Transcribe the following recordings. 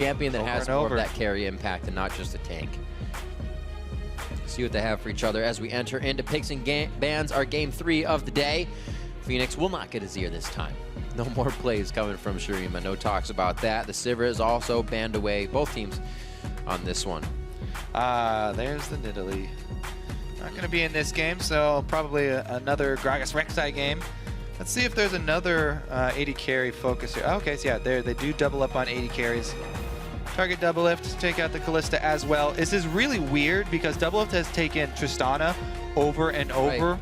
champion that has more of that carry impact and not just a tank. See what they have for each other as we enter into picks and bans, our game 3 of the day. FeniX will not get a Azir this time. No more plays coming from Shurima. No talks about that. The Sivir is also banned away, both teams on this one. There's the Nidalee. Not going to be in this game, so probably another Gragas Rek'Sai game. Let's see if there's another AD carry focus here. Oh, okay, so yeah, they do double up on AD carries. Target Doublelift, take out the Kalista as well. This is really weird because Doublelift has taken Tristana over and over.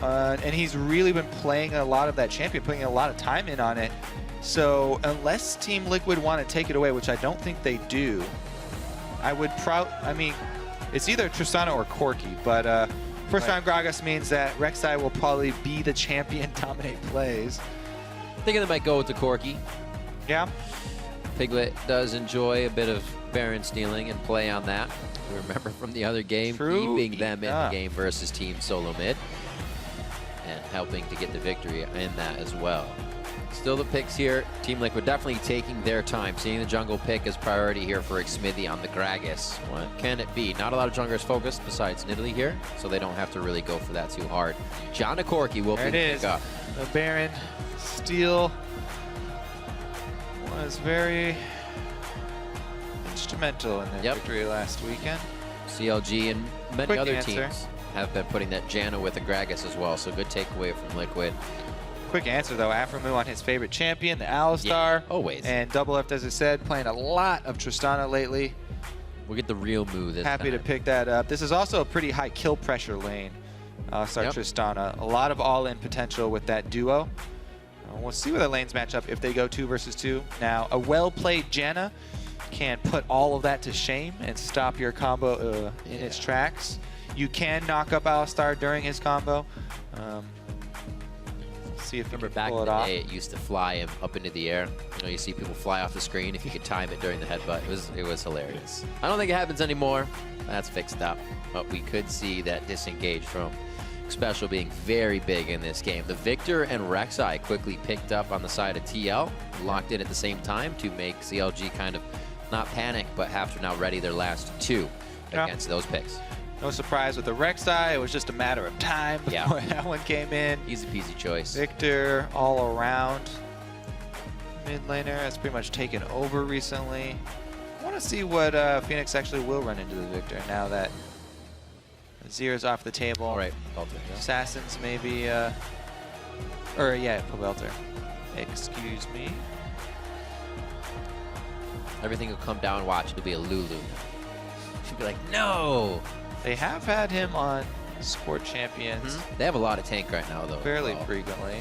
Right. And he's really been playing a lot of that champion, putting a lot of time in on it. So unless Team Liquid want to take it away, which I don't think they do, I mean, it's either Tristana or Corki, but first round Gragas means that Rek'Sai will probably be the champion dominate plays. Thinking they might go with the Corki. Yeah. Piglet does enjoy a bit of Baron stealing and play on that. We remember from the other game, keeping them in the game versus Team Solo Mid and helping to get the victory in that as well. Still the picks here. Team Liquid definitely taking their time, seeing the jungle pick as priority here for Xmithie on the Gragas. What can it be? Not a lot of junglers focused besides Nidalee here, so they don't have to really go for that too hard. Janna Corki will pick it up. The Baron steal was very instrumental in their victory last weekend. CLG and many other teams have been putting that Janna with the Gragas as well, so good takeaway from Liquid. Quick answer though, Aphromoo on his favorite champion, the Alistar. Yeah, always. And Doublelift, as I said, playing a lot of Tristana lately. We'll get the real move this time. Happy to pick that up. This is also a pretty high kill pressure lane, Tristana. A lot of all-in potential with that duo. We'll see where the lanes match up if they go 2 versus 2. Now, a well-played Janna can put all of that to shame and stop your combo in its tracks. You can knock up Alistar during his combo. See if you can back pull in it the off. day, it used to fly him up into the air. You know, you see people fly off the screen if you could time it during the headbutt. It was hilarious. I don't think it happens anymore. That's fixed up. But we could see that disengage from Xpecial being very big in this game. The Viktor and Rek'Sai quickly picked up on the side of TL, locked in at the same time to make CLG kind of not panic, but have to now ready their last 2 against those picks. No surprise with the Rek'Sai. It was just a matter of time before that one came in. Easy peasy choice. Viktor all around. Mid laner has pretty much taken over recently. I want to see what FeniX actually will run into the Viktor now that Azir is off the table. All right, Assassins maybe, Pobelter. Excuse me. Everything will come down, watch, it'll be a Lulu. She'll be like, no! They have had him on Sport Champions. They have a lot of tank right now, though. Fairly frequently.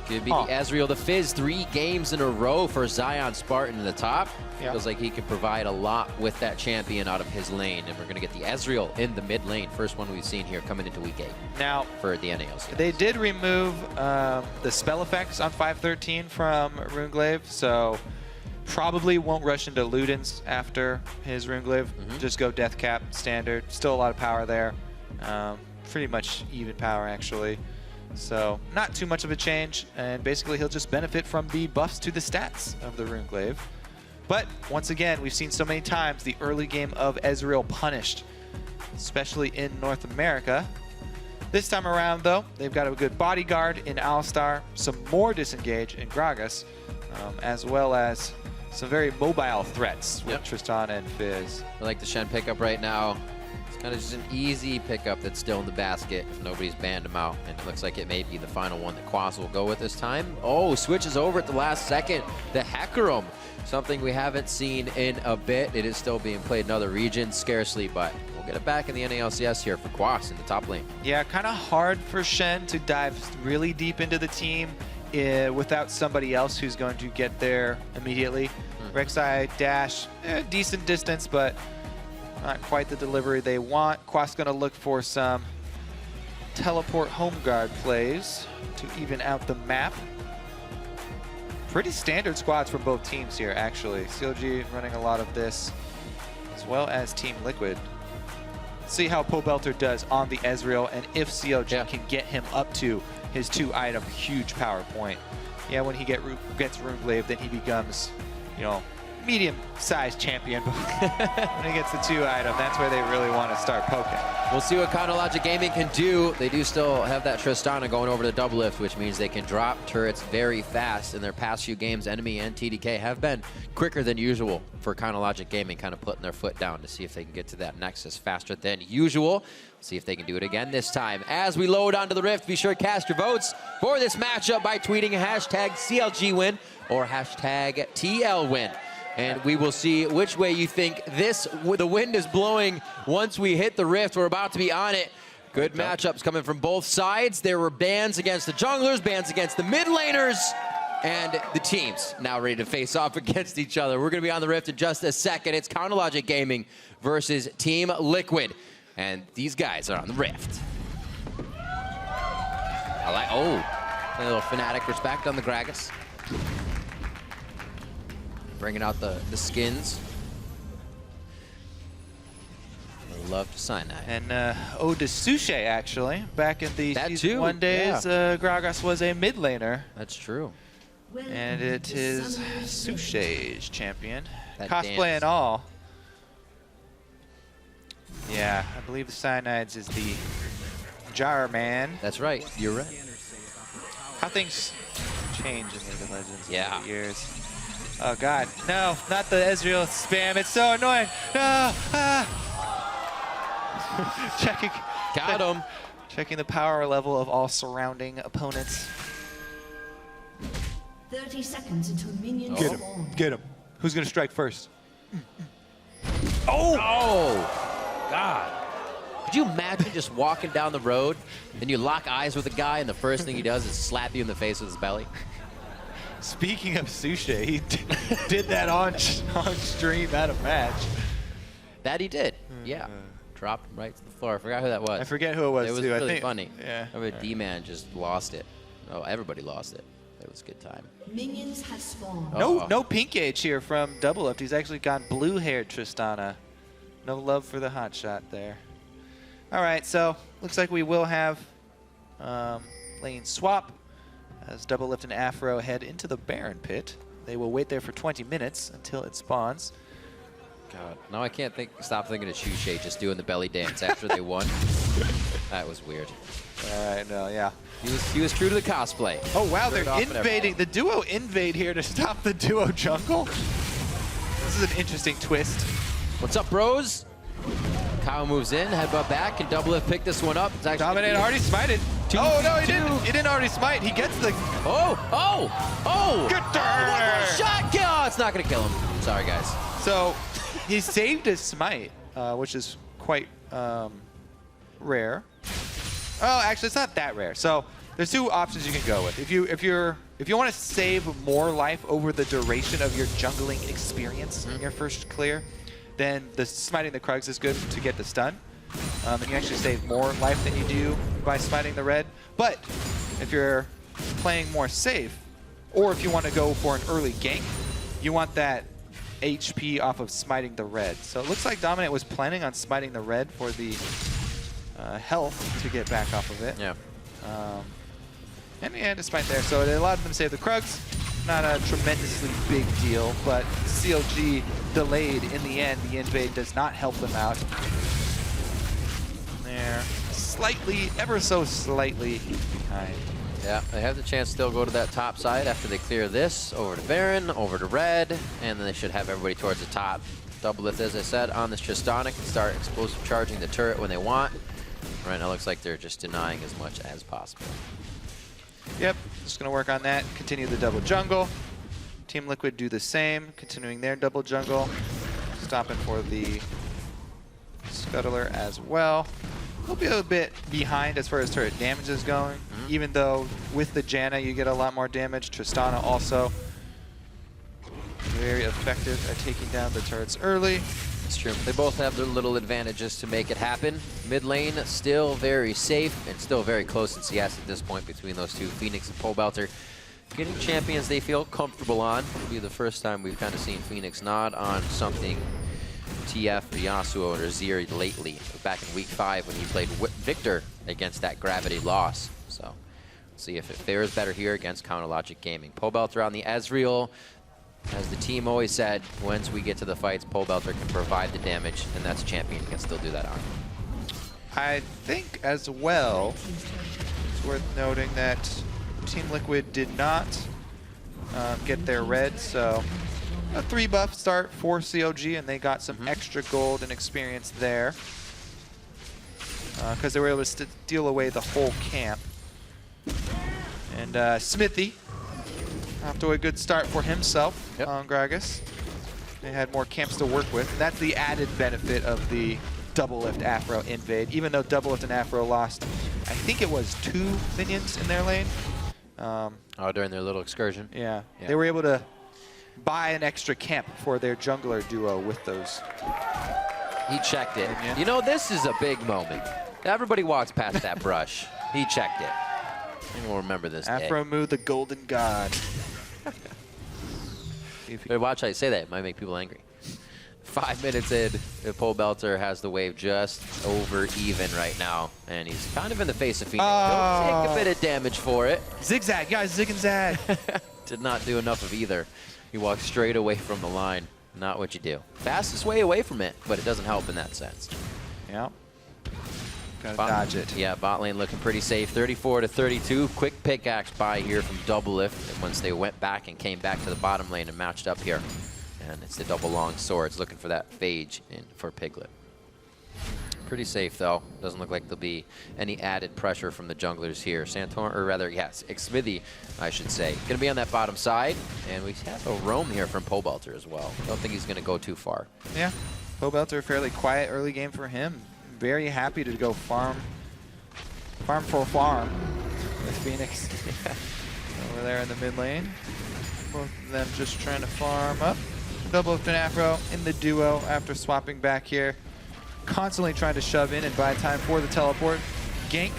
Could be the Ezreal, the Fizz, 3 games in a row for ZionSpartan in the top. Feels like he can provide a lot with that champion out of his lane. And we're going to get the Ezreal in the mid lane. First one we've seen here coming into week 8 now for the NALCS. They did remove the spell effects on 513 from Runeglaive, so probably won't rush into Ludens after his Runeglaive. Just go Death Cap standard. Still a lot of power there. Pretty much even power, actually. So not too much of a change, and basically he'll just benefit from the buffs to the stats of the Runeglaive. But once again, we've seen so many times the early game of Ezreal punished, especially in North America. This time around, though, they've got a good bodyguard in Alistar, some more disengage in Gragas, as well as some very mobile threats with Tristana and Fizz. I like the Shen pickup right now. It's kind of just an easy pickup that's still in the basket if nobody's banned him out. And it looks like it may be the final one that Quas will go with this time. Oh, switches over at the last second. The Hecarim, something we haven't seen in a bit. It is still being played in other regions, scarcely, but we'll get it back in the NALCS here for Quas in the top lane. Yeah, kind of hard for Shen to dive really deep into the team without somebody else who's going to get there immediately. Rek'Sai dash, decent distance, but not quite the delivery they want. Quas going to look for some teleport home guard plays to even out the map. Pretty standard squads from both teams here, actually. CLG running a lot of this, as well as Team Liquid. See how Pobelter does on the Ezreal, and if CLG can get him up to his 2-item huge power point. Yeah, when he gets Runeglaive, then he becomes, you know, medium-sized champion. But when he gets the 2 item, that's where they really want to start poking. We'll see what Chronologic Gaming can do. They do still have that Tristana going over to Doublelift, which means they can drop turrets very fast. In their past few games, Enemy and TDK have been quicker than usual for Chronologic Gaming, kind of putting their foot down to see if they can get to that Nexus faster than usual. See if they can do it again this time. As we load onto the Rift, be sure to cast your votes for this matchup by tweeting hashtag CLG win or hashtag TL win. And we will see which way you think the wind is blowing once we hit the Rift. We're about to be on it. Good matchups coming from both sides. There were bans against the junglers, bans against the mid laners, and the teams now ready to face off against each other. We're going to be on the Rift in just a second. It's Chronologic Gaming versus Team Liquid. And these guys are on the Rift. A little Fnatic respect on the Gragas. Bringing out the skins. I'd love to sign that. And Ode to Suche, actually. Back in the Season 1 days, Gragas was a mid laner. That's true. And it is Suche's champion. That Cosplay dance. and all. Yeah, I believe the Cyanides is the Jar Man. That's right. You're right. How things change in League of Legends over the years. Oh God, no, not the Ezreal spam. It's so annoying. No, Checking. Got him. Checking the power level of all surrounding opponents. 30 seconds until minions Get him. spawn. Get him. Who's gonna strike first? Oh, God. Could you imagine just walking down the road and you lock eyes with a guy and the first thing he does is slap you in the face with his belly? Speaking of Suche, he did that on stream at a match. That he did, yeah. Dropped him right to the floor. I forgot who that was. I forget who it was, It was too. really I think, funny. Yeah. I remember D-Man just lost it. Oh, everybody lost it. It was a good time. Minions have spawned. No pink age here from Doublelift. He's actually gone blue-haired Tristana. No love for the hot shot there. All right, so looks like we will have lane swap as Doublelift and Aphromoo head into the Baron pit. They will wait there for 20 minutes until it spawns. God, now I can't stop thinking of Suche just doing the belly dance after they won. That was weird. All right, no, yeah. He was true to the cosplay. Oh wow, Third they're off and invading. The duo invade here to stop the duo jungle. This is an interesting twist. What's up, bros? Kyle moves in, headbutt back, and Doublelift pick this one up. It's actually Dominate already smited. Oh no, he didn't. He didn't already smite. He gets the. Oh! Get One more shot kill! Oh, it's not gonna kill him. Sorry, guys. So he saved his smite, which is quite rare. Oh, actually, it's not that rare. So there's 2 options you can go with. If you want to save more life over the duration of your jungling experience in your first clear, then the smiting the Krugs is good to get the stun. And you actually save more life than you do by smiting the red. But if you're playing more safe, or if you want to go for an early gank, you want that HP off of smiting the red. So it looks like Dominate was planning on smiting the red for the health to get back off of it. Yeah. And he had to smite there, so it allowed them to save the Krugs. Not a tremendously big deal, but CLG delayed in the end. The invade does not help them out. They're slightly, ever so slightly behind. Yeah, they have the chance to still go to that top side after they clear this. Over to Baron, over to Red, and then they should have everybody towards the top. Doublelift, as I said, on this Tristana can start explosive charging the turret when they want. Right now, it looks like they're just denying as much as possible. Yep, just going to work on that. Continue the double jungle. Team Liquid do the same, continuing their double jungle. Stopping for the Scuttler as well. They'll be a bit behind as far as turret damage is going, even though with the Janna you get a lot more damage. Tristana also very effective at taking down the turrets early. It's true. They both have their little advantages to make it happen. Mid lane still very safe and still very close in CS at this point between those two. FeniX and Pobelter getting champions they feel comfortable on. It'll be the first time we've kind of seen FeniX nod on something TF or Yasuo or Zeri lately. Back in week 5 when he played Viktor against that gravity loss. So see if it fares better here against Chronologic Gaming. Pobelter on the Ezreal. as the team always said, once we get to the fights, Pobelter can provide the damage, and that's a champion can still do that on. I think as well, it's worth noting that Team Liquid did not get their red, so a 3-buff start for CLG, and they got some extra gold and experience there because they were able to steal away the whole camp. And Xmithie, off to a good start for himself on Gragas. They had more camps to work with. That's the added benefit of the Doublelift Aphro invade. Even though Doublelift and Aphro lost, I think it was 2 minions in their lane. During their little excursion. Yeah, they were able to buy an extra camp for their jungler duo with those. He checked it. You know, this is a big moment. Everybody walks past that brush. He checked it. And we'll remember this day. Aphromoo, the golden god. But watch how you say that. It might make people angry. 5 minutes in, Pobelter has the wave just over even right now. And he's kind of in the face of FeniX. Don't take a bit of damage for it. Zigzag, guys, zig and zag. Did not do enough of either. He walked straight away from the line. Not what you do. Fastest way away from it, but it doesn't help in that sense. Yeah. Gotta dodge it. Yeah, bot lane looking pretty safe. 34 to 32. Quick pickaxe buy here from Doublelift. Once they went back and came back to the bottom lane and matched up here. And it's the double long swords looking for that phage in for Piglet. Pretty safe though. Doesn't look like there'll be any added pressure from the junglers here. Santor, or rather, yes, Xmithie, I should say. Gonna be on that bottom side, and we have a roam here from Pobelter as well. Don't think he's gonna go too far. Yeah, Pobelter, fairly quiet early game for him. Very happy to go farm for farm with FeniX over there in the mid lane. Both of them just trying to farm up. Doublelift and Aphro in the duo after swapping back here. Constantly trying to shove in and buy time for the teleport. Gank.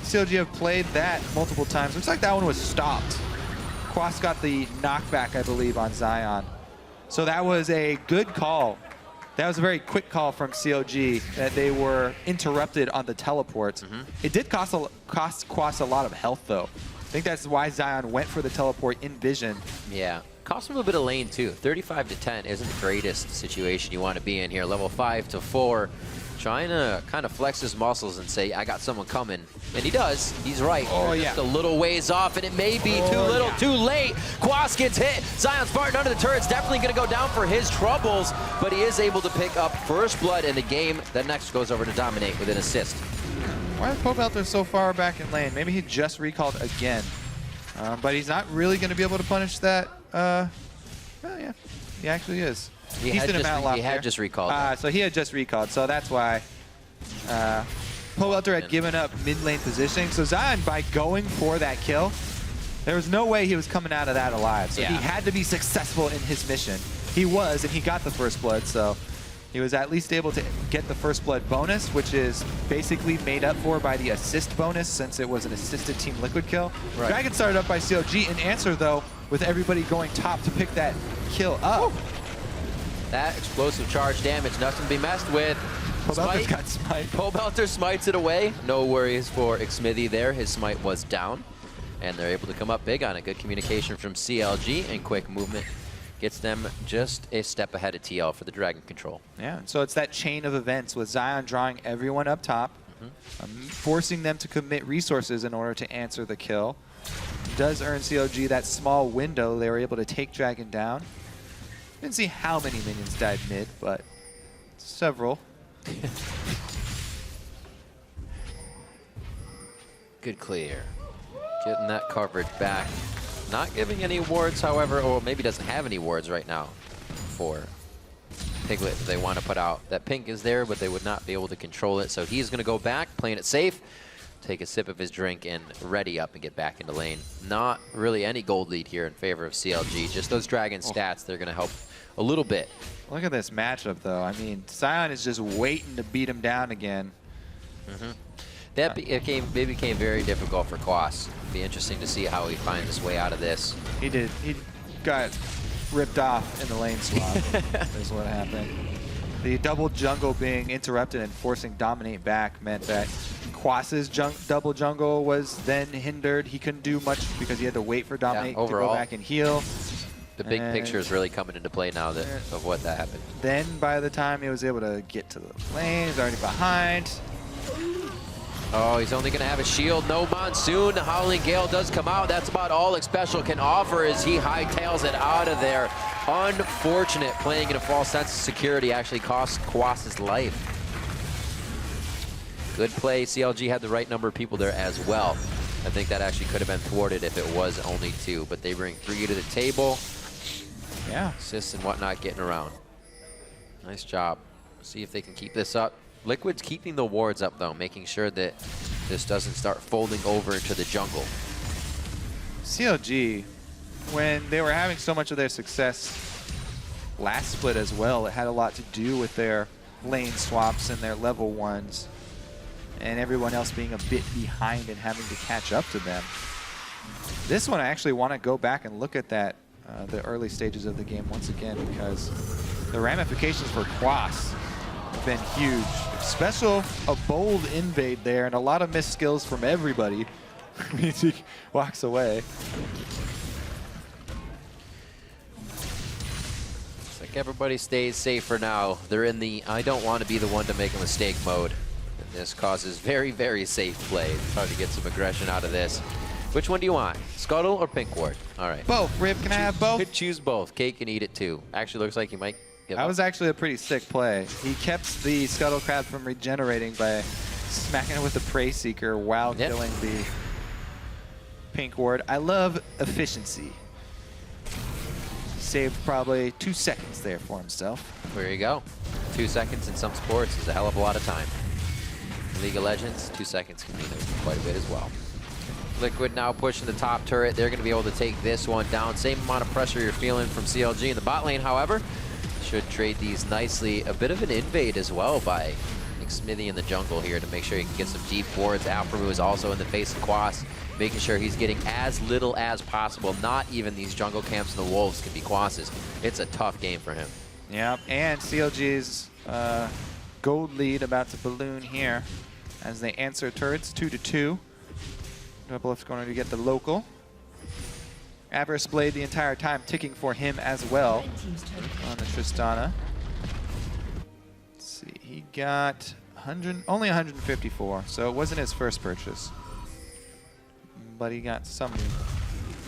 CLG have played that multiple times. Looks like that one was stopped. Quas got the knockback, I believe, on Zion. So that was a good call. That was a very quick call from CLG that they were interrupted on the teleport. It did cost Quas a lot of health, though. I think that's why Zion went for the teleport in vision. Yeah. Cost him a bit of lane, too. 35 to 10 isn't the greatest situation you want to be in here. Level 5 to 4. Trying to kind of flex his muscles and say, I got someone coming. And he does. He's right. Oh, yeah. Just a little ways off, and it may be too little, too late. Quas gets hit. ZionSpartan under the turret's definitely going to go down for his troubles, but he is able to pick up first blood in the game. That next goes over to Dominate with an assist. Why is Pobelter so far back in lane? Maybe he just recalled again. But he's not really going to be able to punish that. Well, yeah, he actually is. He had just recalled. So he had just recalled, so that's why Pobelter had given up mid lane positioning. So Zion, by going for that kill, there was no way he was coming out of that alive. So he had to be successful in his mission. He was, and he got the first blood, so he was at least able to get the first blood bonus, which is basically made up for by the assist bonus since it was an assisted Team Liquid kill. Right. Dragon started up by CLG in answer, though, with everybody going top to pick that kill up. That explosive charge damage, nothing to be messed with. Pobelter's got smite. Pobelter smites it away. No worries for Xmithie there. His smite was down, and they're able to come up big on it. Good communication from CLG and quick movement gets them just a step ahead of TL for the Dragon control. Yeah, so it's that chain of events with Zion drawing everyone up top, forcing them to commit resources in order to answer the kill. It does earn CLG that small window. They were able to take Dragon down. Didn't see how many minions died mid, but several. Good clear. Getting that coverage back. Not giving any wards, however, or maybe doesn't have any wards right now for Piglet. They want to put out. That pink is there, but they would not be able to control it. So he's going to go back, playing it safe, take a sip of his drink, and ready up and get back into lane. Not really any gold lead here in favor of CLG. Just those Dragon stats, they're going to help a little bit. Look at this matchup, though. I mean, Zion is just waiting to beat him down again. That became very difficult for Quas. Be interesting to see how he finds his way out of this. He did. He got ripped off in the lane swap. Is what happened. The double jungle being interrupted and forcing Dominate back meant that Quas's double jungle was then hindered. He couldn't do much because he had to wait for Dominate to go back and heal. The big picture is really coming into play now of what that happened. Then by the time he was able to get to the lane, he's already behind. Oh, he's only going to have a shield. No Monsoon. The Howling Gale does come out. That's about all Xpecial can offer as he hightails it out of there. Unfortunate. Playing in a false sense of security actually cost Quas' life. Good play. CLG had the right number of people there as well. I think that actually could have been thwarted if it was only 2, but they bring 3 to the table. Yeah. Assists and whatnot getting around. Nice job. See if they can keep this up. Liquid's keeping the wards up, though, making sure that this doesn't start folding over into the jungle. CLG, when they were having so much of their success last split as well, it had a lot to do with their lane swaps and their level 1s, and everyone else being a bit behind and having to catch up to them. This one, I actually want to go back and look at that, the early stages of the game once again, because the ramifications for Quas have been huge. Xpecial, a bold invade there, and a lot of missed skills from everybody. He walks away. It's like everybody stays safe for now. They're in the I don't want to be the one to make a mistake mode. And this causes very, very safe play. It's hard to get some aggression out of this. Which one do you want? Scuttle or Pink Ward? All right. Both. Rib, can I have both? Could choose both. Cake and eat it too. Actually looks like you might give That up. was actually a pretty sick play. He kept the Scuttle Crab from regenerating by smacking it with the Prey Seeker while killing the Pink Ward. I love efficiency. He saved probably 2 seconds there for himself. There you go. 2 seconds in some sports is a hell of a lot of time. In League of Legends, 2 seconds can mean quite a bit as well. Liquid now pushing the top turret. They're going to be able to take this one down. Same amount of pressure you're feeling from CLG in the bot lane, however. Should trade these nicely. A bit of an invade as well by Xmithie in the jungle here to make sure he can get some deep wards. Aphromoo is also in the face of Quas, making sure he's getting as little as possible. Not even these jungle camps and the wolves can be Quas's. It's a tough game for him. Yeah, and CLG's gold lead about to balloon here as they answer turrets 2-2. Doublelift's going to get the local. Avarice Blade the entire time ticking for him as well on the Tristana. Let's see, he got only 154, so it wasn't his first purchase. But he got some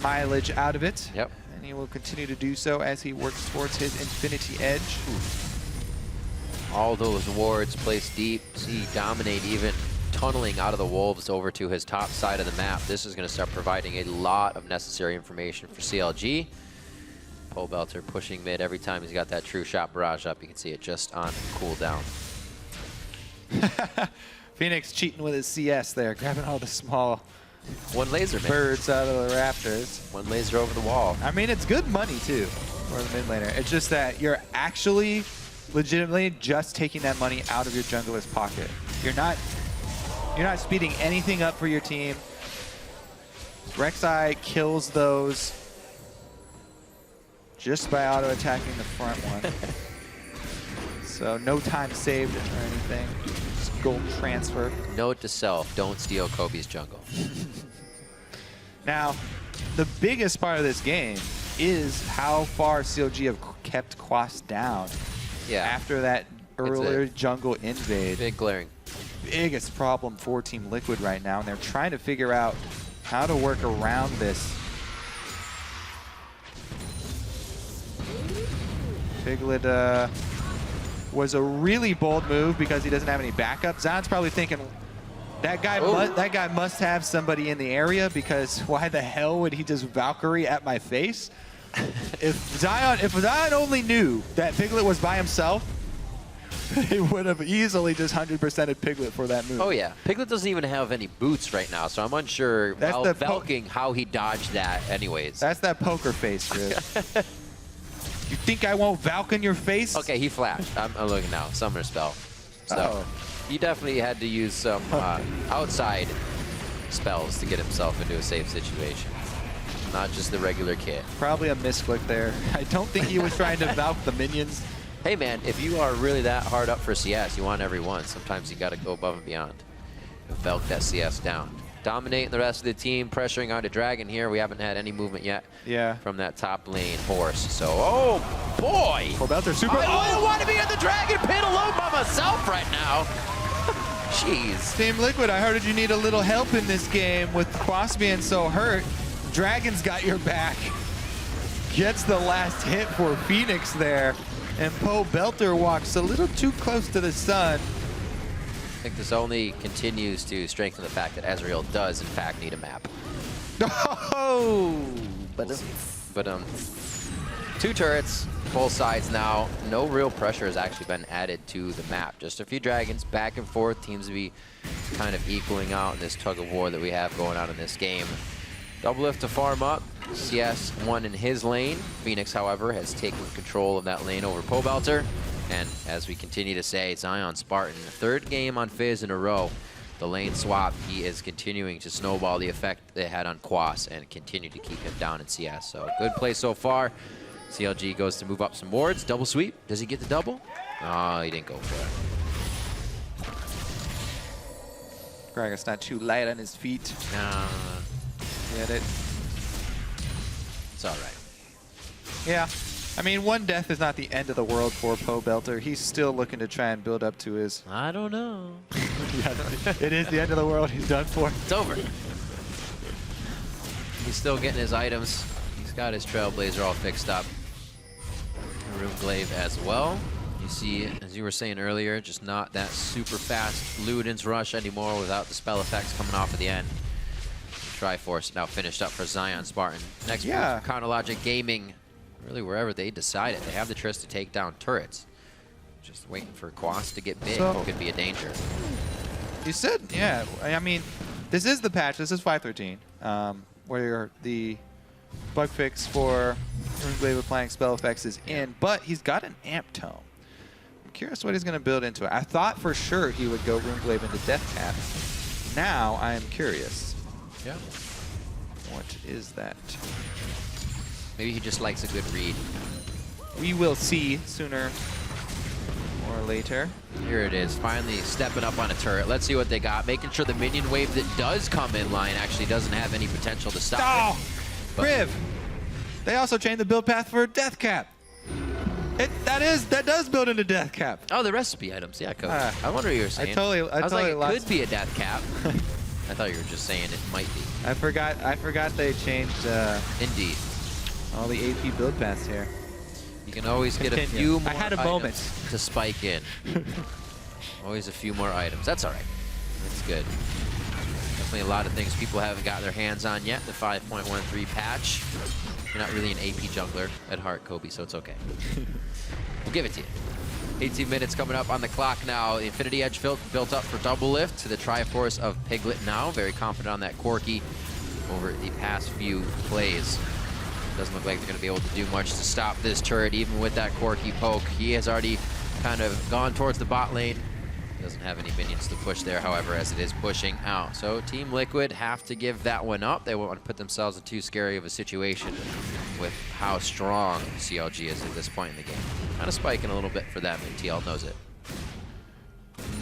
mileage out of it. Yep. And he will continue to do so as he works towards his Infinity Edge. All those wards placed deep. See Dominate even tunneling out of the wolves over to his top side of the map. This is going to start providing a lot of necessary information for CLG. Pobelter pushing mid every time he's got that true shot barrage up. You can see it just on cooldown. FeniX cheating with his CS there, grabbing all the small One laser, man. birds out of the rafters. One laser over the wall. I mean, it's good money too for the mid laner. It's just that you're actually legitimately just taking that money out of your jungler's pocket. You're not speeding anything up for your team. Rek'Sai kills those just by auto-attacking the front one. So no time saved or anything. Just gold transfer. Note to self, don't steal Kobe's jungle. Now, the biggest part of this game is how far CLG have kept Quas down after that earlier jungle invade. Big glaring. Biggest problem for Team Liquid right now, and they're trying to figure out how to work around this. Piglet was a really bold move because he doesn't have any backup. Zion's probably thinking that guy must have somebody in the area, because why the hell would he just Valkyrie at my face? If Zion only knew that Piglet was by himself, he would have easily just 100%ed Piglet for that move. Oh yeah, Piglet doesn't even have any boots right now, so I'm unsure Valking how he dodged that anyways. That's that poker face, Rib. You think I won't Valk in your face? Okay, he flashed. I'm looking now. Summoner spell. So he definitely had to use some outside spells to get himself into a safe situation. Not just the regular kit. Probably a misclick there. I don't think he was trying to Valk the minions. Hey man, if you are really that hard up for CS, you want every one. Sometimes you got to go above and beyond. Valk that CS down. dominating the rest of the team, pressuring onto Dragon here. We haven't had any movement yet from that top lane horse. So, oh boy! Pobelter super. I don't want to be in the Dragon pit alone by myself right now. Jeez. Team Liquid, I heard you need a little help in this game with Quas being so hurt. Dragon's got your back. Gets the last hit for FeniX there. And Pobelter walks a little too close to the sun. I think this only continues to strengthen the fact that Ezreal does, in fact, need a map. Oh! But two turrets, both sides now. No real pressure has actually been added to the map. Just a few dragons back and forth. Teams to be kind of equaling out in this tug of war that we have going on in this game. Doublelift to farm up. CS won in his lane. FeniX, however, has taken control of that lane over Pobelter. And as we continue to say, ZionSpartan, third game on Fizz in a row. The lane swap, he is continuing to snowball the effect they had on Quas and continue to keep him down in CS. So good play so far. CLG goes to move up some wards. Double sweep. Does he get the double? Oh, he didn't go for it. Gragas not too light on his feet. Nah. Get it. It's all right. Yeah. I mean, one death is not the end of the world for Pobelter. He's still looking to try and build up to his... I don't know. It is the end of the world. He's done for. It's over. He's still getting his items. He's got his Trailblazer all fixed up. Roomglaive as well. You see, as you were saying earlier, just not that super fast Luden's rush anymore without the spell effects coming off at the end. Triforce now finished up for ZionSpartan. Next move, Chronologic Gaming. Really, wherever they decide it, they have the Trist to take down turrets. Just waiting for Quas to get big. So, could be a danger. You said, yeah. I mean, this is the patch. This is 5.13, where the bug fix for Roomglaive applying spell effects is in, but he's got an amp tome. I'm curious what he's going to build into it. I thought for sure he would go Roomglaive into Death Cap. Now I am curious. Yeah. What is that? Maybe he just likes a good read. We will see sooner or later. Here it is, finally stepping up on a turret. Let's see what they got. Making sure the minion wave that does come in line actually doesn't have any potential to stop it. Riv! They also changed the build path for Death Cap. That does build into Death Cap. Oh, the recipe items, yeah, Coach. I wonder what you were saying. I was totally like, it could be a Death Cap. I thought you were just saying it might be. I forgot they changed Indeed. all the AP build paths here. You can always get a few more I had a moment to spike in. Always a few more items. That's all right. That's good. Definitely a lot of things people haven't got their hands on yet. The 5.13 patch. You're not really an AP jungler at heart, Kobe, so it's okay. We'll give it to you. 18 minutes coming up on the clock now. The Infinity Edge built up for Doublelift to the Triforce of Piglet now. Very confident on that Corki over the past few plays. Doesn't look like they're going to be able to do much to stop this turret, even with that Corki poke. He has already kind of gone towards the bot lane. Doesn't have any minions to push there, however, as it is pushing out. So Team Liquid have to give that one up. They won't want to put themselves in too scary of a situation with how strong CLG is at this point in the game. Kind of spiking a little bit for them, and TL knows it.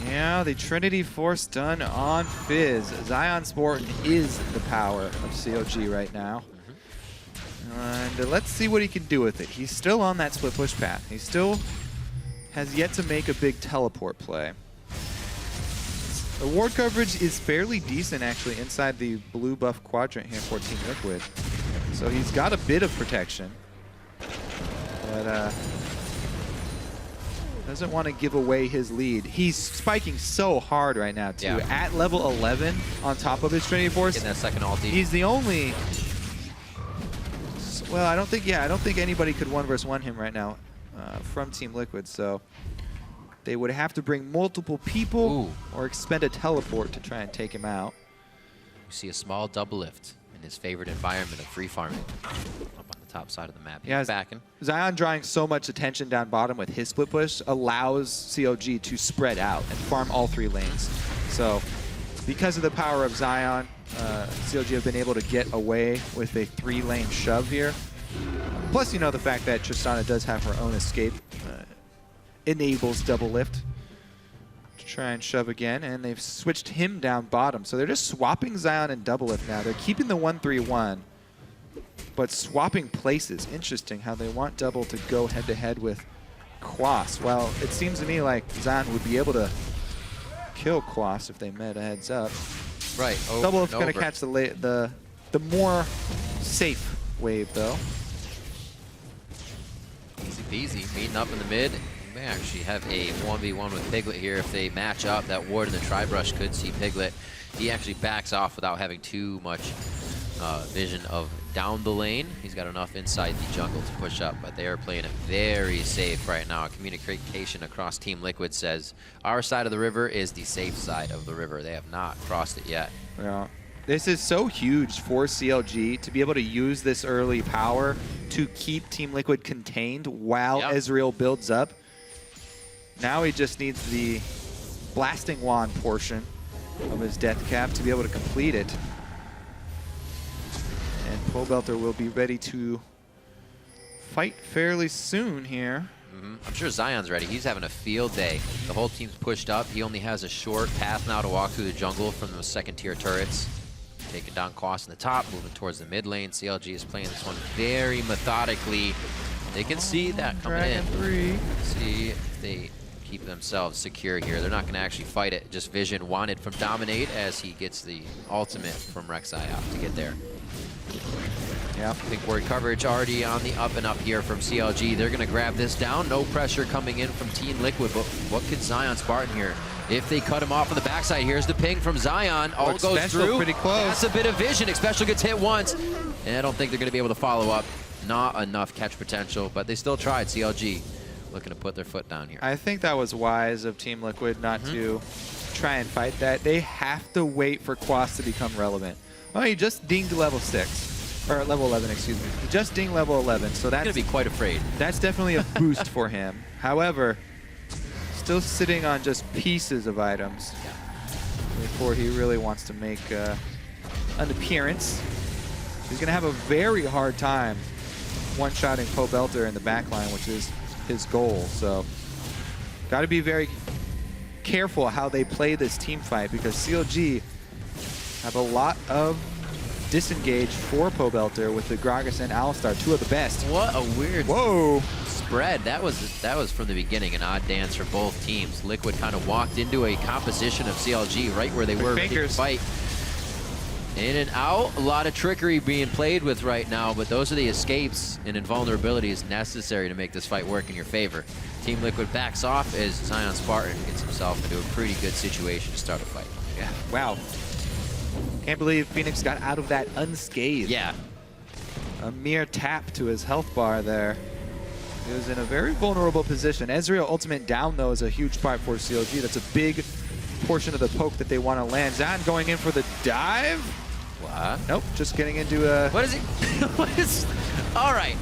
Yeah, the Trinity Force done on Fizz. ZionSpartan is the power of CLG right now. And let's see what he can do with it. He's still on that split push path. He still has yet to make a big teleport play. The ward coverage is fairly decent, actually, inside the blue buff quadrant here for Team Liquid. So he's got a bit of protection. But doesn't want to give away his lead. He's spiking so hard right now, too. Yeah. At level 11, on top of his Trinity Force. Getting that second ulti. He's the only... Well, I don't think anybody could 1v1 him right now from Team Liquid, so they would have to bring multiple people or expend a teleport to try and take him out. You see a small Doublelift in his favorite environment of free farming up on the top side of the map. He's backing. Zion drawing so much attention down bottom with his split push allows CLG to spread out and farm all three lanes. So because of the power of Zion, CLG have been able to get away with a 3-lane shove here. Plus, you know, the fact that Tristana does have her own escape enables Doublelift. try and shove again, and they've switched him down bottom. So they're just swapping Zion and Doublelift now. They're keeping the 1-3-1, but swapping places. Interesting how they want Double to go head-to-head with Quas. Well, it seems to me like Zion would be able to kill Quas if they met a heads up. Right. Doublelift's going to catch the more safe wave, though. Easy peasy. Meeting up in the mid. May actually have a 1v1 with Piglet here. If they match up, that ward in the tri-brush could see Piglet. He actually backs off without having too much vision of down the lane. He's got enough inside the jungle to push up, but they are playing it very safe right now. Communication across Team Liquid says our side of the river is the safe side of the river. They have not crossed it yet. Yeah. This is so huge for CLG to be able to use this early power to keep Team Liquid contained while Ezreal builds up. Now he just needs the blasting wand portion of his death cap to be able to complete it. And Pobelter will be ready to fight fairly soon here. I'm sure Zion's ready. He's having a field day. The whole team's pushed up. He only has a short path now to walk through the jungle from those second-tier turrets. Taking down Quas in the top, moving towards the mid lane. CLG is playing this one very methodically. They can see that coming in. See if they keep themselves secure here. They're not going to actually fight it. Just vision wanted from Dominate as he gets the ultimate from Rek'Sai out to get there. Yeah, big word coverage already on the up and up here from CLG. They're going to grab this down. No pressure coming in from Team Liquid, but what could ZionSpartan here? If they cut him off on the backside, here's the ping from Zion. All goes through. Pretty close. That's a bit of vision. Xpecial gets hit once, and I don't think they're going to be able to follow up. Not enough catch potential, but they still tried. CLG looking to put their foot down here. I think that was wise of Team Liquid not to try and fight that. They have to wait for Quas to become relevant. Well, he just dinged level 6, or level 11, excuse me. He just dinged level 11, so that's going to be quite afraid. That's definitely a boost for him. However, still sitting on just pieces of items before he really wants to make an appearance. He's going to have a very hard time one-shotting Pobelter in the backline, which is his goal. So, got to be very careful how they play this team fight because CLG have a lot of disengage for Pobelter with the Gragas and Alistar, two of the best. What a weird spread. That was from the beginning an odd dance for both teams. Liquid kind of walked into a composition of CLG right where they were ready to fight. In and out, a lot of trickery being played with right now, but those are the escapes and invulnerabilities necessary to make this fight work in your favor. Team Liquid backs off as ZionSpartan gets himself into a pretty good situation to start a fight. Yeah, wow. Can't believe FeniX got out of that unscathed. Yeah. A mere tap to his health bar there. He was in a very vulnerable position. Ezreal ultimate down, though, is a huge part for CLG. That's a big portion of the poke that they want to land. Zion going in for the dive. What? Nope, just getting into a... What is he? What is... All right.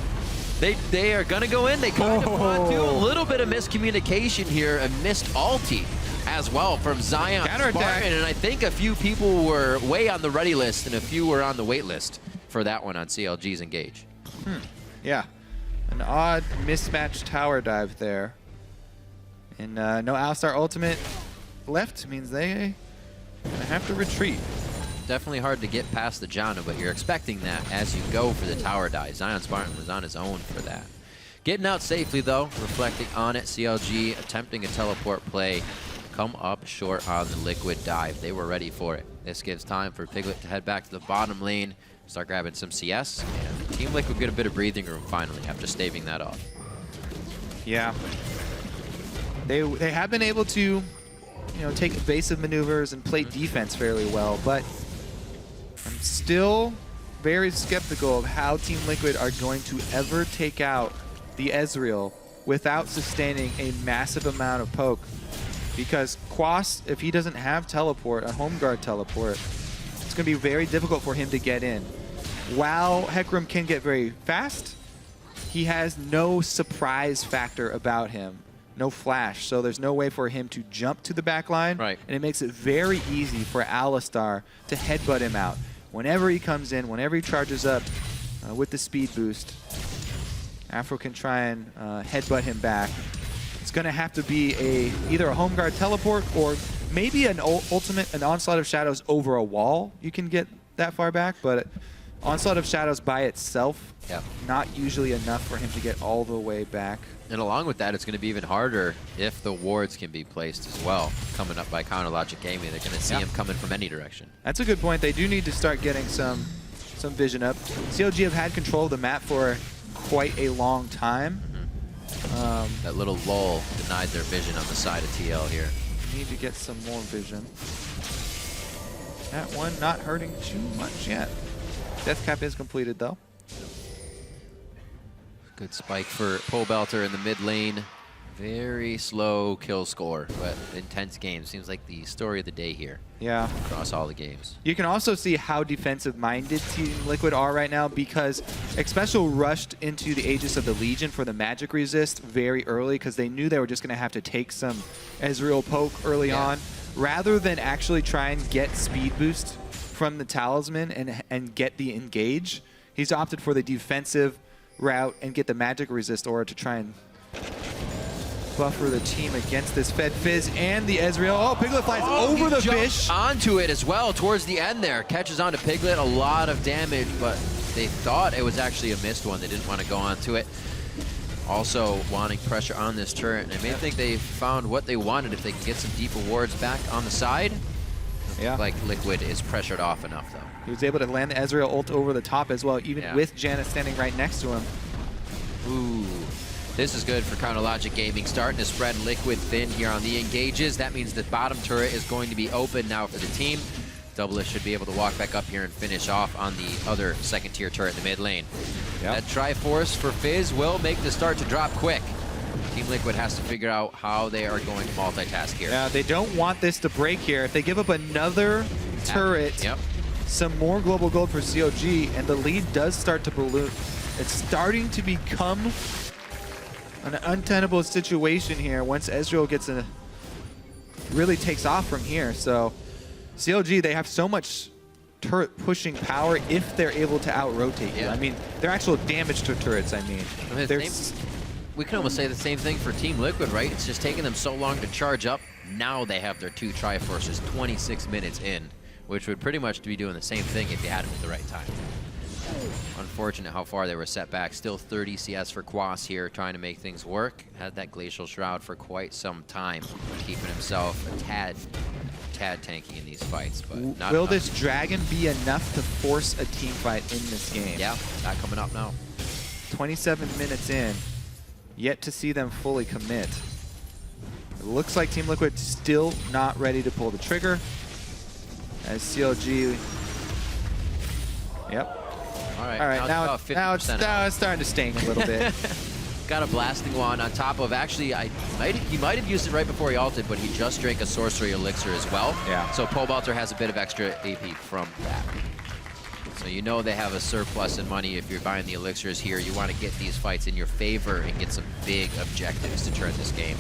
They are going to go in. They kind of want to. A little bit of miscommunication here. A missed ulti as well from ZionSpartan. And I think a few people were way on the ready list and a few were on the wait list for that one on CLG's Engage. Yeah. An odd mismatched tower dive there. And no Alistar ultimate left means they gonna have to retreat. Definitely hard to get past the Janna, but you're expecting that as you go for the tower dive. ZionSpartan was on his own for that. Getting out safely, though, reflecting on it. CLG attempting a teleport play. Come up short on the Liquid dive. They were ready for it. This gives time for Piglet to head back to the bottom lane, start grabbing some CS, and Team Liquid get a bit of breathing room finally after staving that off. Yeah. They have been able to, take evasive maneuvers and play defense fairly well, but I'm still very skeptical of how Team Liquid are going to ever take out the Ezreal without sustaining a massive amount of poke. Because Quas, if he doesn't have teleport, a home guard teleport, it's going to be very difficult for him to get in. While Hecarim can get very fast, he has no surprise factor about him. No flash, so there's no way for him to jump to the back line. Right. And it makes it very easy for Alistar to headbutt him out. Whenever he comes in, whenever he charges up with the speed boost, Aphro can try and headbutt him back. It's going to have to be either a home guard teleport or maybe an Onslaught of Shadows over a wall. You can get that far back, but Onslaught of Shadows by itself, not usually enough for him to get all the way back. And along with that, it's going to be even harder if the wards can be placed as well. Coming up by Counter Logic Gaming, they're going to see him coming from any direction. That's a good point. They do need to start getting some vision up. CLG have had control of the map for quite a long time. That little lull denied their vision on the side of TL here. Need to get some more vision. That one not hurting too much yet. Death cap is completed though. Good spike for Pobelter in the mid lane. Very slow kill score, but intense game. Seems like the story of the day here. Yeah. Across all the games. You can also see how defensive-minded Team Liquid are right now because Xpecial rushed into the Aegis of the Legion for the magic resist very early because they knew they were just going to have to take some Ezreal poke early on. Rather than actually try and get speed boost from the Talisman and get the engage, he's opted for the defensive route and get the magic resist aura to try and buffer the team against this Fed Fizz and the Ezreal. Oh, Piglet flies over the fish. Onto it as well towards the end there. Catches onto Piglet, a lot of damage, but they thought it was actually a missed one. They didn't want to go onto it. Also wanting pressure on this turret. And I may think they found what they wanted if they can get some deeper wards back on the side. Yeah. Like Liquid is pressured off enough though. He was able to land the Ezreal ult over the top as well, even with Janna standing right next to him. Ooh. This is good for Counter Logic Gaming, starting to spread Liquid thin here on the engages. That means the bottom turret is going to be open now for the team. Doublelift should be able to walk back up here and finish off on the other second tier turret in the mid lane. That Triforce for Fizz will make the start to drop quick. Team Liquid has to figure out how they are going to multitask here. Yeah, they don't want this to break here. If they give up another turret, some more global gold for CLG, and the lead does start to balloon. It's starting to become an untenable situation here once Ezreal gets really takes off from here. So CLG, they have so much turret pushing power if they're able to out-rotate you. I mean, their actual damage to turrets, we can almost say the same thing for Team Liquid, right? It's just taking them so long to charge up. Now they have their 2 Triforces 26 minutes in, which would pretty much be doing the same thing if you had them at the right time. Unfortunate how far they were set back. Still 30 CS for Quas here, trying to make things work. Had that Glacial Shroud for quite some time, keeping himself a tad tanky in these fights. But not will enough. this Dragon be enough to force a team fight in this game? Yeah, not coming up now. 27 minutes in, yet to see them fully commit. It looks like Team Liquid still not ready to pull the trigger. As CLG, All right, now it's starting to sting a little bit. Got a blasting wand on top of, actually, he might have used it right before he ulted, but he just drank a sorcery elixir as well. Yeah. So Pobelter has a bit of extra AP from that. So you know they have a surplus in money if you're buying the elixirs here. You want to get these fights in your favor and get some big objectives to turn this game.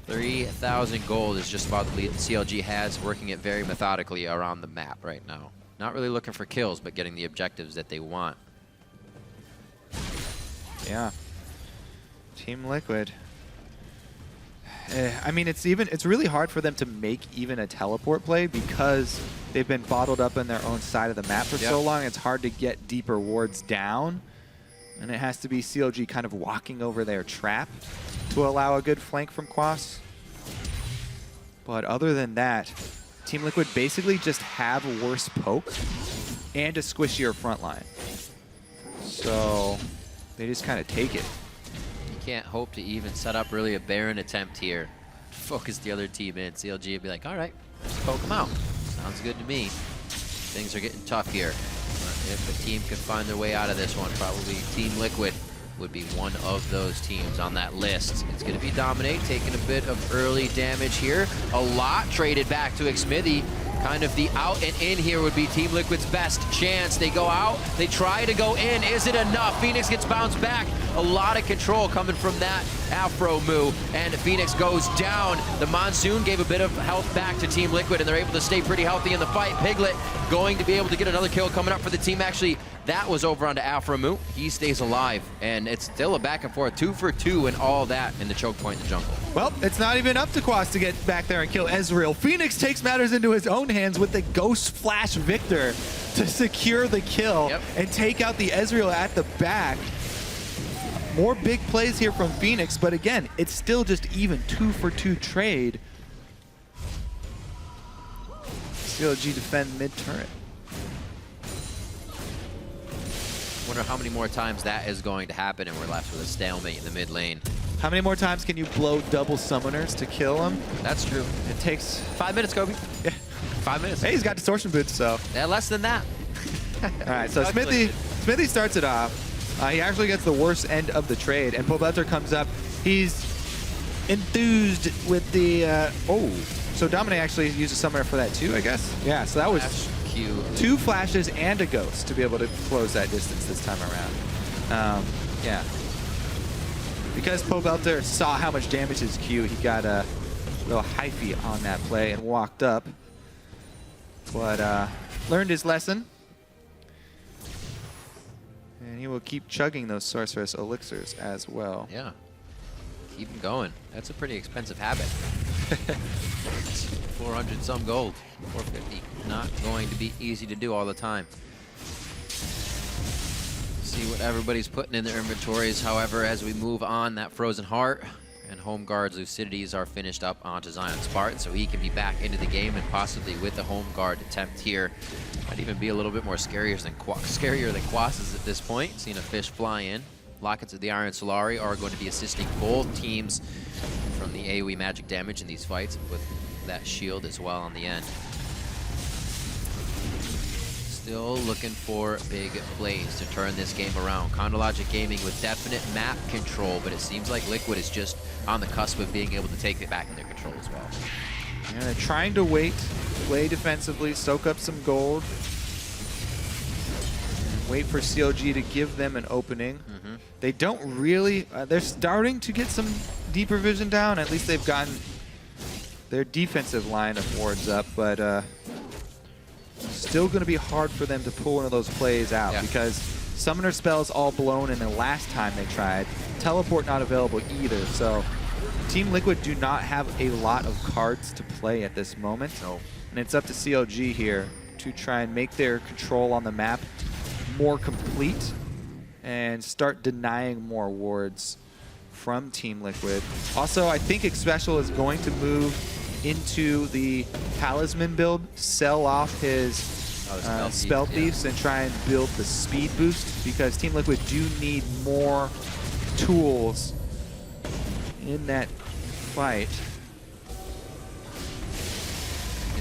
3,000 gold is just about the lead that CLG has, working it very methodically around the map right now. Not really looking for kills, but getting the objectives that they want. Yeah. Team Liquid. I mean, it's really hard for them to make even a teleport play because they've been bottled up in their own side of the map for so long. It's hard to get deeper wards down, and it has to be CLG kind of walking over their trap to allow a good flank from Quas. But other than that, Team Liquid basically just have a worse poke and a squishier front line. So they just kind of take it. You can't hope to even set up really a barren attempt here. Focus the other team in. CLG would be like, all right, let's poke them out. Sounds good to me. Things are getting tough here. But if a team can find their way out of this one, probably Team Liquid would be one of those teams on that list. It's going to be Dominate, taking a bit of early damage here. A lot traded back to Xmithie. Kind of the out and in here would be Team Liquid's best chance. They go out, they try to go in. Is it enough? FeniX gets bounced back. A lot of control coming from that Aphromoo, and FeniX goes down. The Monsoon gave a bit of health back to Team Liquid, and they're able to stay pretty healthy in the fight. Piglet going to be able to get another kill coming up for the team. Actually, That was over onto Aphromoo. He stays alive, and it's still a back and forth, 2 for 2 and all that in the choke point in the jungle. Well, it's not even up to Quas to get back there and kill Ezreal. FeniX takes matters into his own hands with the Ghost Flash Viktor to secure the kill and take out the Ezreal at the back. More big plays here from FeniX, but again, it's still just even 2 for 2 trade. CLG defend mid-turret. Wonder how many more times that is going to happen and we're left with a stalemate in the mid lane. How many more times can you blow double summoners to kill him? That's true. It takes 5 minutes, Kobe. Yeah. 5 minutes. Hey, he's got distortion boots, so. Yeah, less than that. All right, so Xmithie starts it off. He actually gets the worst end of the trade, and Pobelter comes up. He's enthused with the, so Dominate actually used a summoner for that too, I guess? Yeah, so that was 2 flashes and a ghost to be able to close that distance this time around. Yeah. Because Pobelter saw how much damage his Q, he got a little hyphy on that play and walked up. But learned his lesson. And he will keep chugging those Sorceress Elixirs as well. Yeah. Keep him going. That's a pretty expensive habit. 400 some gold. 450. Not going to be easy to do all the time. See what everybody's putting in their inventories. However, as we move on, that Frozen Heart and Home Guard's Lucidities are finished up onto ZionSpartan, so he can be back into the game and possibly with the Home Guard attempt here. Might even be a little bit more scarier than Quas is at this point. Seeing a fish fly in. Lockets of the Iron Solari are going to be assisting both teams from the AoE magic damage in these fights with that shield as well on the end. Still looking for big plays to turn this game around. Chronologic Gaming with definite map control, but it seems like Liquid is just on the cusp of being able to take it back in their control as well. Yeah, they're trying to wait, play defensively, soak up some gold, and wait for CLG to give them an opening. They don't really, they're starting to get some deeper vision down. At least they've gotten their defensive line of wards up, but still going to be hard for them to pull one of those plays out because summoner spells all blown in the last time they tried. Teleport not available either, so Team Liquid do not have a lot of cards to play at this moment. And it's up to CLG here to try and make their control on the map more complete and start denying more wards from Team Liquid. Also, I think Xpecial is going to move into the Talisman build, sell off his Spell Thieves and try and build the speed boost because Team Liquid do need more tools in that fight.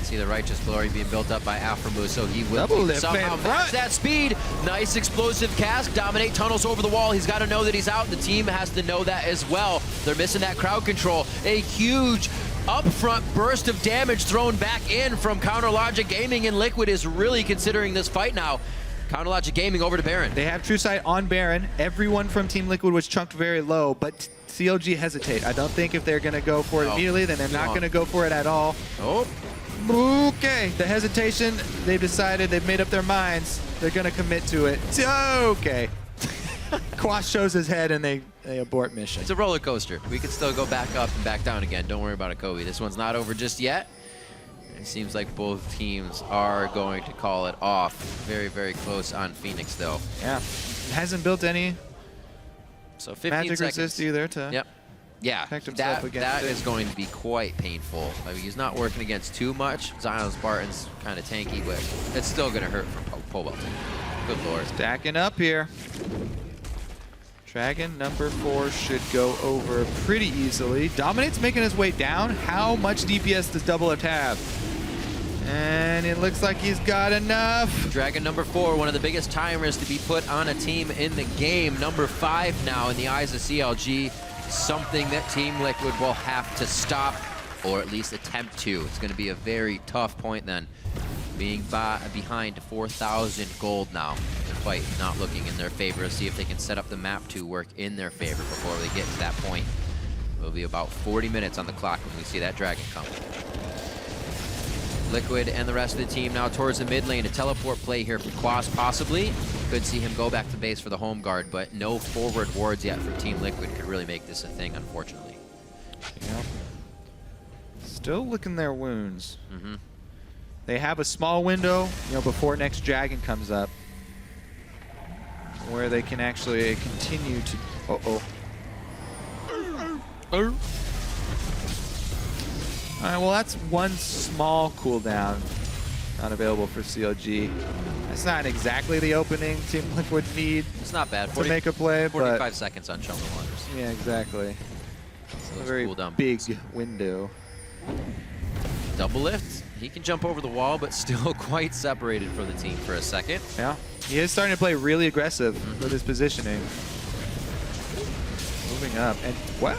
See the Righteous Glory being built up by Aphromoo, so he will somehow match that speed. Nice explosive cast. Dominate tunnels over the wall. He's got to know that he's out. The team has to know that as well. They're missing that crowd control. A huge upfront burst of damage thrown back in from Counterlogic Gaming, and Liquid is really considering this fight now. Counterlogic Gaming over to Baron. They have True Sight on Baron. Everyone from Team Liquid was chunked very low, but CLG hesitate. I don't think if they're going to go for it immediately, then they're not going to go for it at all. Okay, the hesitation, they've decided, they've made up their minds. They're going to commit to it. Okay. Quas shows his head and they abort mission. It's a roller coaster. We can still go back up and back down again. Don't worry about it, Kobe. This one's not over just yet. It seems like both teams are going to call it off. Very, very close on FeniX, though. Yeah. Hasn't built any magic resist either to protect himself against that is going to be quite painful. I mean, he's not working against too much. ZionSpartan's kind of tanky, but it's still going to hurt for Pobelter. Good lord. Stacking up here. Dragon number 4 should go over pretty easily. Dominate's making his way down. How much DPS does Doublelift have? And it looks like he's got enough. Dragon number 4, one of the biggest timers to be put on a team in the game. Number 5 now in the eyes of CLG. Something that Team Liquid will have to stop, or at least attempt to. It's going to be a very tough point then. Being behind 4,000 gold now. The fight not looking in their favor. See if they can set up the map to work in their favor before they get to that point. It'll be about 40 minutes on the clock when we see that dragon come. Liquid and the rest of the team now towards the mid lane. A teleport play here for Quas possibly. could see him go back to base for the home guard, but no forward wards yet for Team Liquid could really make this a thing, unfortunately. Yeah. Still licking their wounds. Mm-hmm. They have a small window, before next dragon comes up, where they can actually continue to. All right, well, that's one small cooldown not available for CLG. That's not exactly the opening Team Liquid need. It's not bad. To make a play, 45 but seconds on Jungle Wonders. yeah, exactly. So A very big window. Doublelift, he can jump over the wall, but still quite separated from the team for a second. Yeah, he is starting to play really aggressive with his positioning. Moving up, and wow.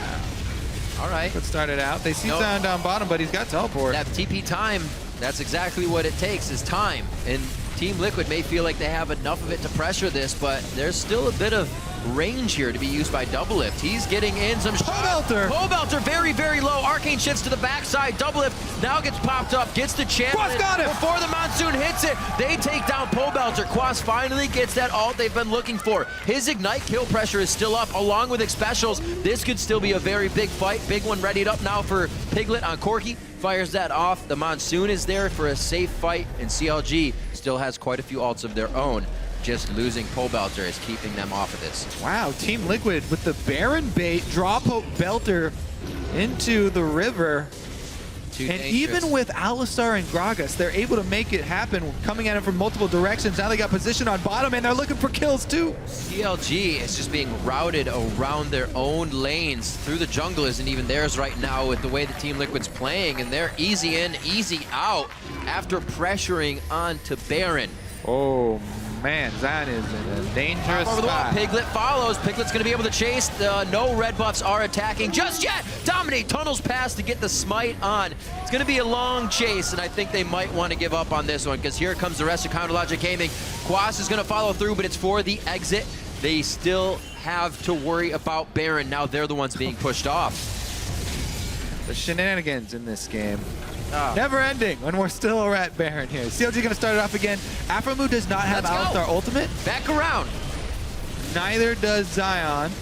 All right. Good started out. They see Zion down bottom, but he's got teleport. That TP time, that's exactly what it takes, is time. And Team Liquid may feel like they have enough of it to pressure this, but there's still a bit of range here to be used by Doublelift. He's getting in some shots. Pobelter very, very low. Arcane shifts to the backside. Doublelift now gets popped up, gets the champion. Quas got him! Before the Monsoon hits it, they take down Pobelter. Quas finally gets that ult they've been looking for. His Ignite kill pressure is still up, along with Xpecials. This could still be a very big fight. Big one readied up now for Piglet on Corki. Fires that off. The Monsoon is there for a safe fight, and CLG still has quite a few ults of their own. Just losing Pobelter is keeping them off of this. Wow, Team Liquid with the Baron bait, draw Pobelter into the river. And even with Alistar and Gragas, they're able to make it happen, coming at him from multiple directions. Now they got position on bottom, and they're looking for kills too. CLG is just being routed around their own lanes. Through the jungle isn't even theirs right now with the way the Team Liquid's playing, and they're easy in, easy out after pressuring onto Baron. Oh man, Zion is in a dangerous over the wall. spot. Piglet follows. Piglet's going to be able to chase. No red buffs are attacking just yet. Dominate tunnels past to get the smite on. It's going to be a long chase, and I think they might want to give up on this one, because here comes the rest of Counter Logic Gaming. Quas is going to follow through, but it's for the exit. They still have to worry about Baron. Now they're the ones being pushed off. The shenanigans in this game. Never ending when we're still at Baron here. CLG going to start it off again. Aphromoo does not have Alistar ultimate. Back around. Neither does Zion.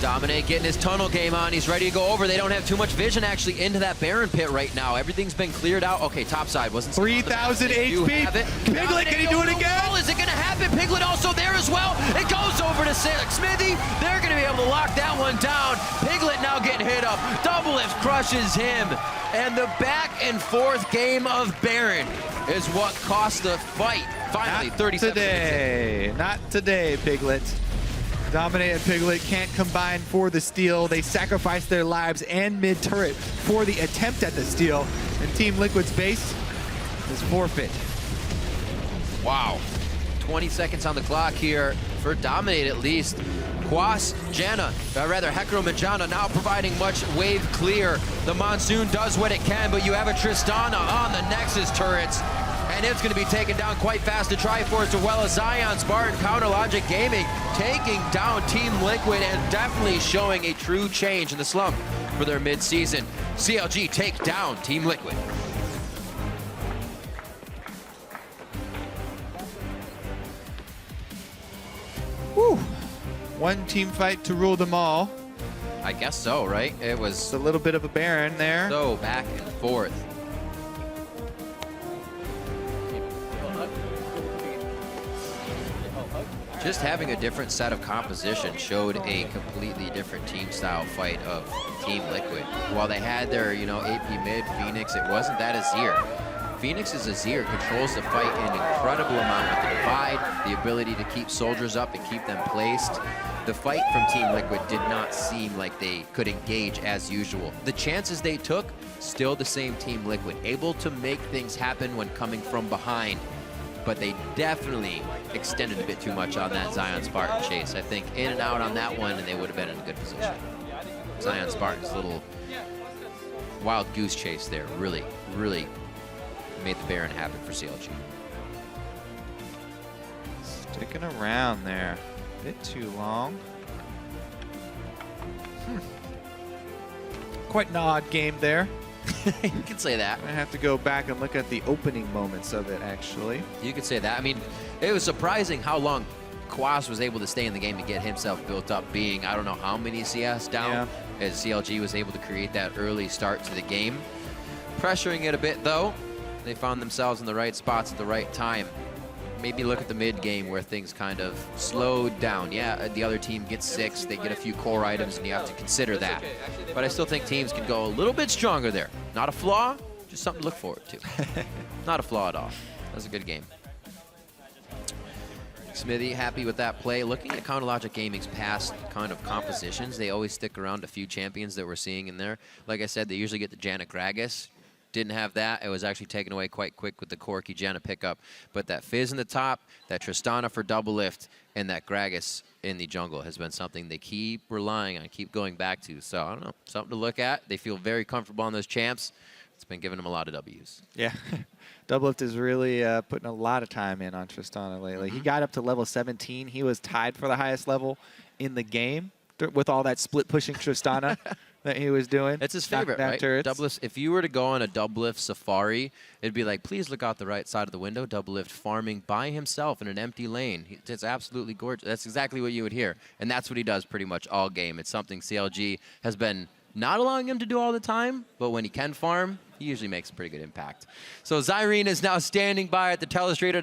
Dominate getting his tunnel game on. He's ready to go over. They don't have too much vision actually into that Baron pit right now. Everything's been cleared out. Okay, top side wasn't 3,000 HP. Piglet, can he do it again? Is it going to happen? Piglet also there as well. It goes over to Xmithie. They're going to be able to lock that one down. Piglet now getting hit up. Doublelift crushes him. And the back and forth game of Baron is what cost the fight. Finally, 37 today. Not today, Piglet. Dominate and Piglet can't combine for the steal. They sacrifice their lives and mid-turret for the attempt at the steal. And Team Liquid's base is forfeit. Wow. 20 seconds on the clock here for Dominate at least. Quas, Janna, Hecarim and Janna now providing much wave clear. The Monsoon does what it can, but you have a Tristana on the Nexus turrets. And it's going to be taken down quite fast to Triforce, as well as ZionSpartan, Counter Logic Gaming, taking down Team Liquid and definitely showing a true change in the slump for their mid-season. CLG take down Team Liquid. Whew. One team fight to rule them all. I guess so, right? It was It's a little bit of a Baron there. so back and forth. Just having a different set of composition showed a completely different team style fight of Team Liquid. While they had their, AP mid, FeniX, it wasn't that Azir. FeniX's Azir controls the fight an incredible amount with the divide, the ability to keep soldiers up and keep them placed. The fight from Team Liquid did not seem like they could engage as usual. The chances they took, still the same Team Liquid, able to make things happen when coming from behind. But they definitely extended a bit too much on that ZionSpartan chase. I think in and out on that one, and they would have been in a good position. ZionSpartan's little wild goose chase there really, really made the Baron happen for CLG. Sticking around there. A bit too long. Quite an odd game there. You could say that. I have to go back and look at the opening moments of it, actually. You could say that. I mean, it was surprising how long Quas was able to stay in the game to get himself built up, being I don't know how many CS down, as CLG was able to create that early start to the game. Pressuring it a bit, though. They found themselves in the right spots at the right time. Maybe look at the mid game where things kind of slowed down. Yeah, the other team gets 6, they get a few core items, and you have to consider that. But I still think teams can go a little bit stronger there. Not a flaw, just something to look forward to. Not a flaw at all. That was a good game. Xmithie happy with that play. Looking at Counterlogic Gaming's past kind of compositions, they always stick around a few champions that we're seeing in there. Like I said, they usually get the Janna Gragas. Didn't have that. It was actually taken away quite quick with the Corki Janna pickup. But that Fizz in the top, that Tristana for Doublelift, and that Gragas in the jungle has been something they keep relying on, keep going back to. So, I don't know, something to look at. They feel very comfortable on those champs. It's been giving them a lot of Ws. Yeah. Doublelift is really putting a lot of time in on Tristana lately. He got up to level 17. He was tied for the highest level in the game with all that split pushing Tristana that he was doing. It's his favorite, right? Doublelift. If you were to go on a Doublelift safari, it'd be like, please look out the right side of the window. Doublelift farming by himself in an empty lane. It's absolutely gorgeous. That's exactly what you would hear. And that's what he does pretty much all game. It's something CLG has been not allowing him to do all the time, but when he can farm, he usually makes a pretty good impact. So ZionSpartan is now standing by at the telestrator.